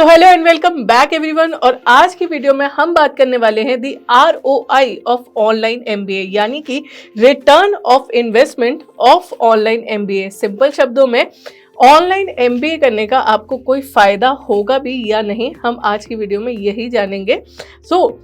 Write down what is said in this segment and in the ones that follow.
Hello and welcome back everyone. और आज की वीडियो में हम बात करने वाले हैं दी आरओआई ऑफ ऑनलाइन एमबीए, यानी कि return of investment of online MBA. Simple शब्दों में ऑनलाइन एमबीए करने का आपको कोई फायदा होगा भी या नहीं, हम आज की वीडियो में यही जानेंगे।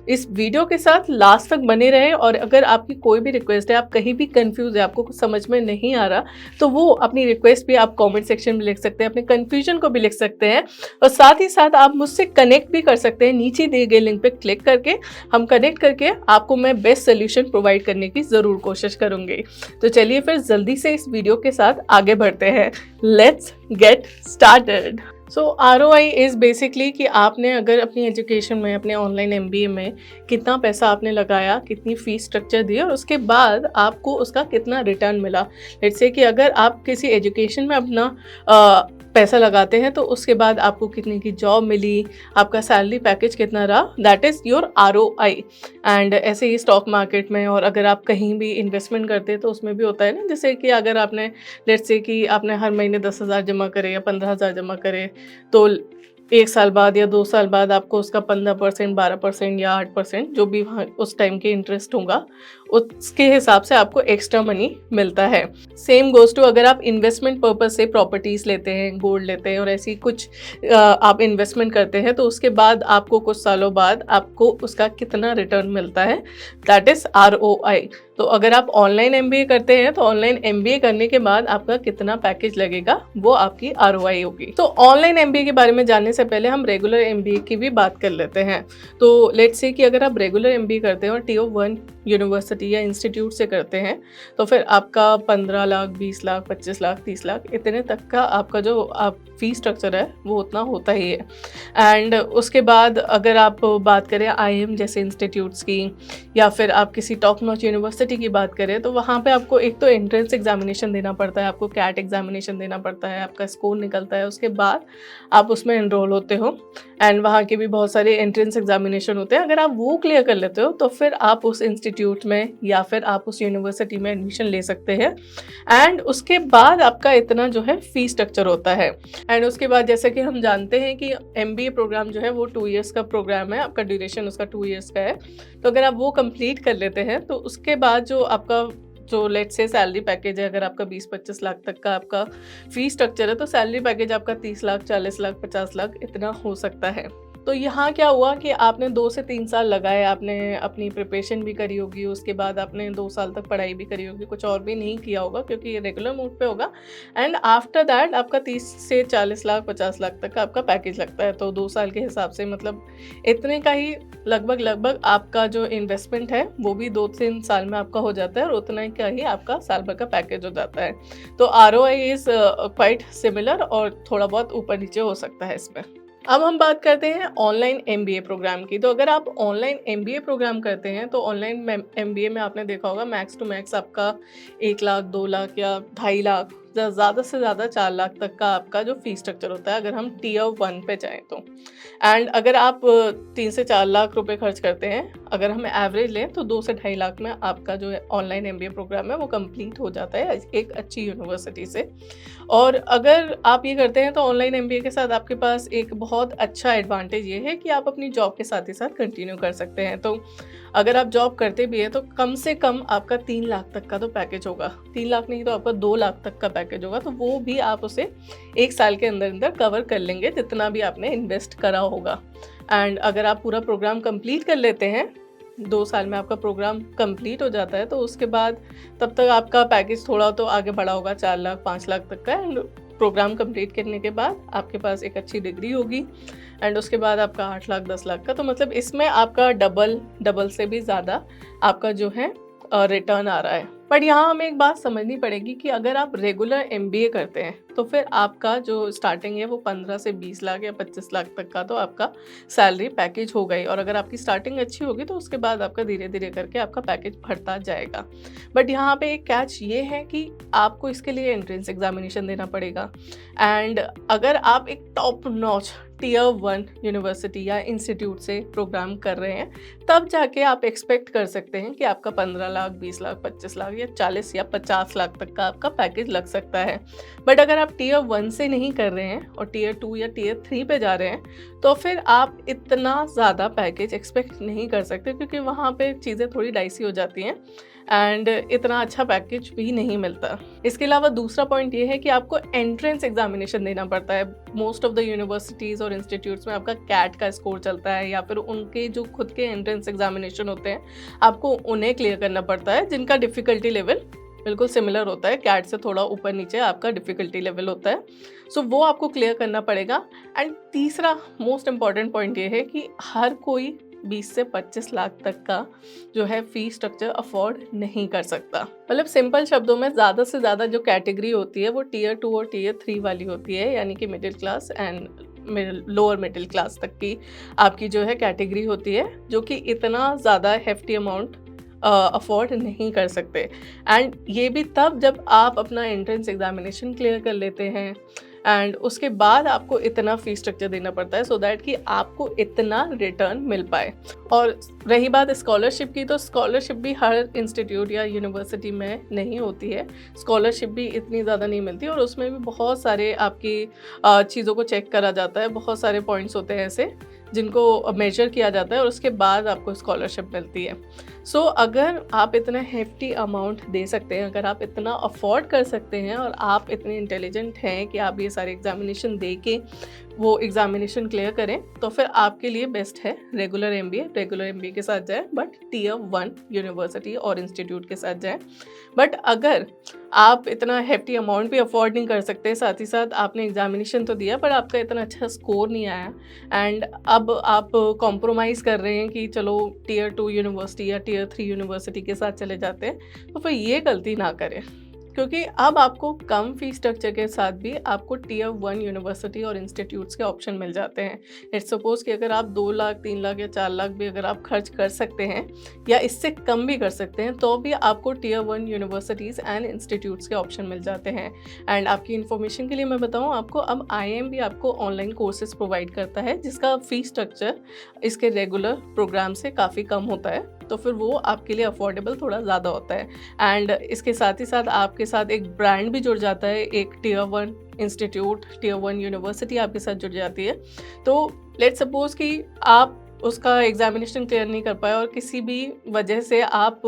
इस वीडियो के साथ लास्ट तक बने रहें। और अगर आपकी कोई भी रिक्वेस्ट है, आप कहीं भी कंफ्यूज है, आपको कुछ समझ में नहीं आ रहा, तो वो अपनी रिक्वेस्ट भी आप कमेंट सेक्शन में लिख सकते हैं, अपने कंफ्यूजन को भी लिख सकते हैं। और साथ ही साथ आप मुझसे कनेक्ट भी कर सकते हैं, नीचे दिए गए लिंक पे क्लिक करके हम कनेक्ट करके आपको मैं बेस्ट सोल्यूशन प्रोवाइड करने की ज़रूर कोशिश करूँगी। तो चलिए फिर जल्दी से इस वीडियो के साथ आगे बढ़ते हैं। Let's get started। So ROI is basically कि आपने अगर अपनी एजुकेशन में, अपने ऑनलाइन MBA में कितना पैसा आपने लगाया, कितनी फ़ीस स्ट्रक्चर दी और उसके बाद आपको उसका कितना रिटर्न मिला। लेट्स से कि अगर आप किसी एजुकेशन में अपना पैसा लगाते हैं तो उसके बाद आपको कितने की जॉब मिली, आपका सैलरी पैकेज कितना रहा, that is your ROI। And ऐसे ही स्टॉक मार्केट में, और अगर आप कहीं भी इन्वेस्टमेंट करते हैं तो उसमें भी होता है ना, जैसे कि अगर आपने लेट्स से कि आपने हर महीने 10,000 जमा करे या 15,000 जमा करे, तो 1 साल बाद या 2 साल बाद आपको उसका 15%, 12% या 8% जो भी वहाँ उस टाइम के इंटरेस्ट होगा, उसके हिसाब से आपको एक्स्ट्रा मनी मिलता है। सेम गोज़ टू अगर आप इन्वेस्टमेंट पर्पज से प्रॉपर्टीज़ लेते हैं, गोल्ड लेते हैं और ऐसी कुछ आप इन्वेस्टमेंट करते हैं, तो उसके बाद आपको कुछ सालों बाद आपको उसका कितना रिटर्न मिलता है, दैट इज़ ROI। तो अगर आप ऑनलाइन MBA करते हैं तो ऑनलाइन MBA करने के बाद आपका कितना पैकेज लगेगा, वो आपकी ROI होगी। तो ऑनलाइन MBA के बारे में जानने से पहले हम रेगुलर MBA की भी बात कर लेते हैं। तो लेट्स से कि अगर आप रेगुलर MBA करते हैं और Tier 1 यूनिवर्सिटी या इंस्टीट्यूट से करते हैं, तो फिर आपका 15 लाख, 20 लाख, 25 लाख, 30 लाख इतने तक का आपका जो आप फी स्ट्रक्चर है वो उतना होता ही है। एंड उसके बाद अगर आप बात करें IIM जैसे इंस्टीट्यूट्स की, या फिर आप किसी टॉप नॉच यूनिवर्सिटी की बात करें, तो वहाँ पे आपको एक तो एंट्रेंस एग्जामिनेशन देना पड़ता है, आपको कैट एग्जामिनेशन देना पड़ता है, आपका स्कोर निकलता है, उसके बाद आप उसमें एनरोल होते हो। एंड वहाँ के भी बहुत सारे एंट्रेंस एग्जामिनेशन होते हैं। अगर आप वो क्लियर कर लेते हो तो फिर आप उस इंस्टीट्यूट में या फिर आप उस यूनिवर्सिटी में एडमिशन ले सकते हैं। एंड उसके बाद आपका इतना जो है फी स्ट्रक्चर होता है। एंड उसके बाद जैसे कि हम जानते हैं कि MBA प्रोग्राम जो है वो 2 ईयर्स का प्रोग्राम है, आपका ड्यूरेशन उसका 2 ईयर्स का है। तो अगर आप वो कंप्लीट कर लेते हैं तो उसके बाद जो आपका जो लेट्स से सैलरी पैकेज है, अगर आपका 20-25 लाख तक का आपका फी स्ट्रक्चर है, तो सैलरी पैकेज आपका 30 लाख, 40 लाख, 50 लाख इतना हो सकता है। तो यहाँ क्या हुआ कि आपने 2 से 3 साल लगाए, आपने अपनी प्रिपरेशन भी करी होगी, उसके बाद आपने 2 साल तक पढ़ाई भी करी होगी, कुछ और भी नहीं किया होगा क्योंकि ये रेगुलर मोड पे होगा। एंड आफ्टर दैट आपका 30 से 40 लाख, 50 लाख तक का आपका पैकेज लगता है। तो 2 साल के हिसाब से मतलब इतने का ही लगभग आपका जो इन्वेस्टमेंट है वो भी 2-3 साल में आपका हो जाता है, और उतना का ही आपका साल भर का पैकेज हो जाता है। तो ROI इज़ क्वाइट सिमिलर, और थोड़ा बहुत ऊपर नीचे हो सकता है इसमें। अब हम बात करते हैं ऑनलाइन MBA प्रोग्राम की। तो अगर आप ऑनलाइन MBA प्रोग्राम करते हैं तो ऑनलाइन MBA में आपने देखा होगा मैक्स टू मैक्स आपका 1 लाख, 2 लाख या 2.5 लाख, ज़्यादा से ज़्यादा 4 लाख तक का आपका जो फी स्ट्रक्चर होता है अगर हम Tier 1 पे जाएँ तो। एंड अगर आप 3 से 4 लाख रुपए खर्च करते हैं, अगर हम एवरेज लें तो 2 से 2.5 लाख में आपका जो ऑनलाइन MBA प्रोग्राम है वो कंप्लीट हो जाता है एक अच्छी यूनिवर्सिटी से। और अगर आप ये करते हैं तो ऑनलाइन MBA के साथ आपके पास एक बहुत अच्छा एडवांटेज ये है कि आप अपनी जॉब के साथ ही साथ कंटिन्यू कर सकते हैं। तो अगर आप जॉब करते भी हैं तो कम से कम आपका 3 लाख तक का तो पैकेज होगा, 3 लाख नहीं तो आपका 2 लाख तक का पैकेज होगा। तो वो भी आप उसे 1 साल के अंदर अंदर कवर कर लेंगे जितना भी आपने इन्वेस्ट करा होगा। एंड अगर आप पूरा प्रोग्राम कंप्लीट कर लेते हैं, 2 साल में आपका प्रोग्राम कंप्लीट हो जाता है, तो उसके बाद तब तक आपका पैकेज थोड़ा तो आगे बढ़ा होगा, 4 लाख, 5 लाख तक का। एंड प्रोग्राम कंप्लीट करने के बाद आपके पास एक अच्छी डिग्री होगी, एंड उसके बाद आपका 8 लाख, 10 लाख का। तो मतलब इसमें आपका डबल से भी ज़्यादा आपका जो है रिटर्न आ रहा है। बट यहाँ हमें एक बात समझनी पड़ेगी कि अगर आप रेगुलर MBA करते हैं तो फिर आपका जो स्टार्टिंग है वो 15 से 20 लाख या 25 लाख तक का तो आपका सैलरी पैकेज हो गई। और अगर आपकी स्टार्टिंग अच्छी होगी तो उसके बाद आपका धीरे धीरे करके आपका पैकेज बढ़ता जाएगा। बट यहाँ पे एक कैच ये है कि आपको इसके लिए एंट्रेंस एग्जामिनेशन देना पड़ेगा। एंड अगर आप एक टॉप नॉच टियर 1 यूनिवर्सिटी या इंस्टीट्यूट से प्रोग्राम कर रहे हैं, तब जाके आप एक्सपेक्ट कर सकते हैं कि आपका 15 लाख, 20 लाख, 25 लाख या 40 या 50 लाख तक का आपका पैकेज लग सकता है। बट अगर आप टियर 1 से नहीं कर रहे हैं और टियर 2 या टियर 3 पे जा रहे हैं, तो फिर आप इतना ज़्यादा पैकेज एक्सपेक्ट नहीं कर सकते, क्योंकि वहाँ पे चीज़ें थोड़ी डाइसी हो जाती हैं एंड इतना अच्छा पैकेज भी नहीं मिलता। इसके अलावा दूसरा पॉइंट ये है कि आपको एंट्रेंस एग्जामिनेशन देना पड़ता है। मोस्ट ऑफ द यूनिवर्सिटीज़ और इंस्टीट्यूट्स में आपका कैट का स्कोर चलता है, या फिर उनके जो खुद के एंट्रेंस एग्जामिनेशन होते हैं आपको उन्हें क्लियर करना पड़ता है, जिनका डिफ़िकल्टी लेवल बिल्कुल सिमिलर होता है। कैट से थोड़ा ऊपर नीचे आपका डिफ़िकल्टी लेवल होता है, सो वो आपको क्लियर करना पड़ेगा। एंड तीसरा मोस्ट इम्पॉर्टेंट पॉइंट ये है कि हर कोई 20 से 25 लाख तक का जो है फी स्ट्रक्चर अफोर्ड नहीं कर सकता। मतलब सिंपल शब्दों में ज़्यादा से ज़्यादा जो कैटेगरी होती है वो टियर 2 और टियर 3 वाली होती है, यानी कि middle class and lower middle class तक की आपकी जो है कैटेगरी होती है, जो कि इतना ज़्यादा हेफ्टी अमाउंट अफोर्ड नहीं कर सकते। एंड ये भी तब जब आप अपना एंट्रेंस एग्जामिनेशन क्लियर कर लेते हैं एंड उसके बाद आपको इतना फी स्ट्रक्चर देना पड़ता है, सो दैट कि आपको इतना रिटर्न मिल पाए। और रही बात स्कॉलरशिप की, तो स्कॉलरशिप भी हर इंस्टीट्यूट या यूनिवर्सिटी में नहीं होती है। स्कॉलरशिप भी इतनी ज़्यादा नहीं मिलती, और उसमें भी बहुत सारे आपकी चीज़ों को चेक करा जाता है। बहुत सारे पॉइंट्स होते हैं ऐसे जिनको मेजर किया जाता है और उसके बाद आपको स्कॉलरशिप मिलती है। सो अगर आप इतना हेफ्टी अमाउंट दे सकते हैं, अगर आप इतना अफोर्ड कर सकते हैं और आप इतने इंटेलिजेंट हैं कि आप ये सारे एग्जामिनेशन दे के वो एग्जामिनेशन क्लियर करें, तो फिर आपके लिए बेस्ट है रेगुलर एमबीए। रेगुलर एमबीए के साथ जाएं, बट टियर 1 यूनिवर्सिटी और इंस्टीट्यूट के साथ जाएं। बट अगर आप इतना हेफ्टी अमाउंट भी अफोर्ड नहीं कर सकते, साथ ही साथ आपने एग्जामिनेशन तो दिया पर आपका इतना अच्छा स्कोर नहीं आया, एंड अब आप कॉम्प्रोमाइज़ कर रहे हैं कि चलो टियर 2 यूनिवर्सिटी या टियर 3 यूनिवर्सिटी के साथ चले जाते हैं, तो फिर ये गलती ना करें, क्योंकि अब आपको कम फी स्ट्रक्चर के साथ भी आपको टियर 1 यूनिवर्सिटी और इंस्टीट्यूट्स के ऑप्शन मिल जाते हैं। लेट्स सपोज कि अगर आप 2 लाख, 3 लाख या 4 लाख भी अगर आप खर्च कर सकते हैं या इससे कम भी कर सकते हैं, तो भी आपको टियर 1 यूनिवर्सिटीज़ एंड इंस्टीट्यूट्स के ऑप्शन मिल जाते हैं। एंड आपकी इन्फॉर्मेशन के लिए मैं बताऊँ आपको, अब IIM भी आपको ऑनलाइन कोर्सेज प्रोवाइड करता है, जिसका फ़ी स्ट्रक्चर इसके रेगुलर प्रोग्राम से काफ़ी कम होता है, तो फिर वो आपके लिए अफोर्डेबल थोड़ा ज़्यादा होता है। एंड इसके साथ ही साथ आपके साथ एक ब्रांड भी जुड़ जाता है, एक टियर 1 इंस्टीट्यूट, टियर 1 यूनिवर्सिटी आपके साथ जुड़ जाती है। तो लेट्स सपोज कि आप उसका एग्जामिनेशन क्लियर नहीं कर पाए और किसी भी वजह से आप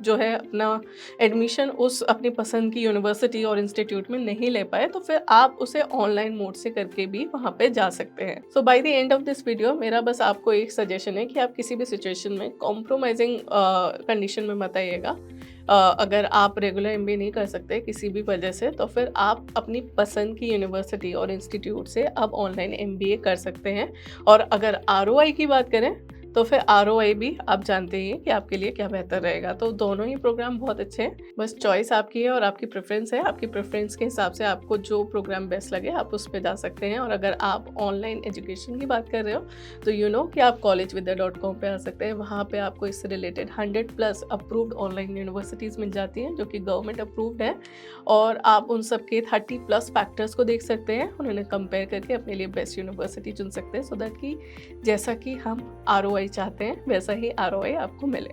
जो है अपना एडमिशन उस अपनी पसंद की यूनिवर्सिटी और इंस्टीट्यूट में नहीं ले पाए, तो फिर आप उसे ऑनलाइन मोड से करके भी वहाँ पे जा सकते हैं। So by the end of this video मेरा बस आपको एक सजेशन है कि आप किसी भी सिचुएशन में कॉम्प्रोमाइजिंग कंडीशन में मत आइएगा। अगर आप रेगुलर एमबीए नहीं कर सकते किसी भी वजह से, तो फिर आप अपनी पसंद की यूनिवर्सिटी और इंस्टीट्यूट से अब ऑनलाइन एमबीए कर सकते हैं। और अगर ROI की बात करें, तो फिर ROI भी आप जानते ही हैं कि आपके लिए क्या बेहतर रहेगा। तो दोनों ही प्रोग्राम बहुत अच्छे हैं, बस चॉइस आपकी है और आपकी प्रेफरेंस है। आपकी प्रेफरेंस के हिसाब से आपको जो प्रोग्राम बेस्ट लगे आप उस पर जा सकते हैं। और अगर आप ऑनलाइन एजुकेशन की बात कर रहे हो, तो यू नो कि आप collegevidya.com पे आ सकते हैं। वहाँ पे आपको इससे रिलेटेड 100+ अप्रूव्ड ऑनलाइन यूनिवर्सिटीज़ मिल जाती हैं, जो कि गवर्नमेंट अप्रूव्ड है, और आप उन सब के 30+ फैक्टर्स को देख सकते हैं, उन्हें कंपेयर करके अपने लिए बेस्ट यूनिवर्सिटी चुन सकते हैं, सो दैट कि जैसा कि हम ROI चाहते हैं वैसा ही ROI आपको मिले।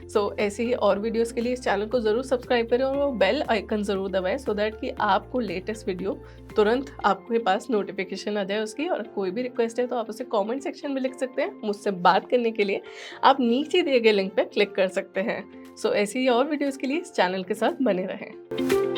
सो ऐसे ही और वीडियोस के लिए इस चैनल को ज़रूर सब्सक्राइब करें और वो बेल आइकन ज़रूर दबाएं, सो दैट कि आपको लेटेस्ट वीडियो तुरंत आपके पास नोटिफिकेशन आ जाए उसकी। और कोई भी रिक्वेस्ट है तो आप उसे कमेंट सेक्शन में लिख सकते हैं। मुझसे बात करने के लिए आप नीचे दिए गए लिंक पर क्लिक कर सकते हैं। सो ऐसी ही और वीडियोज़ के लिए इस चैनल के साथ बने रहें।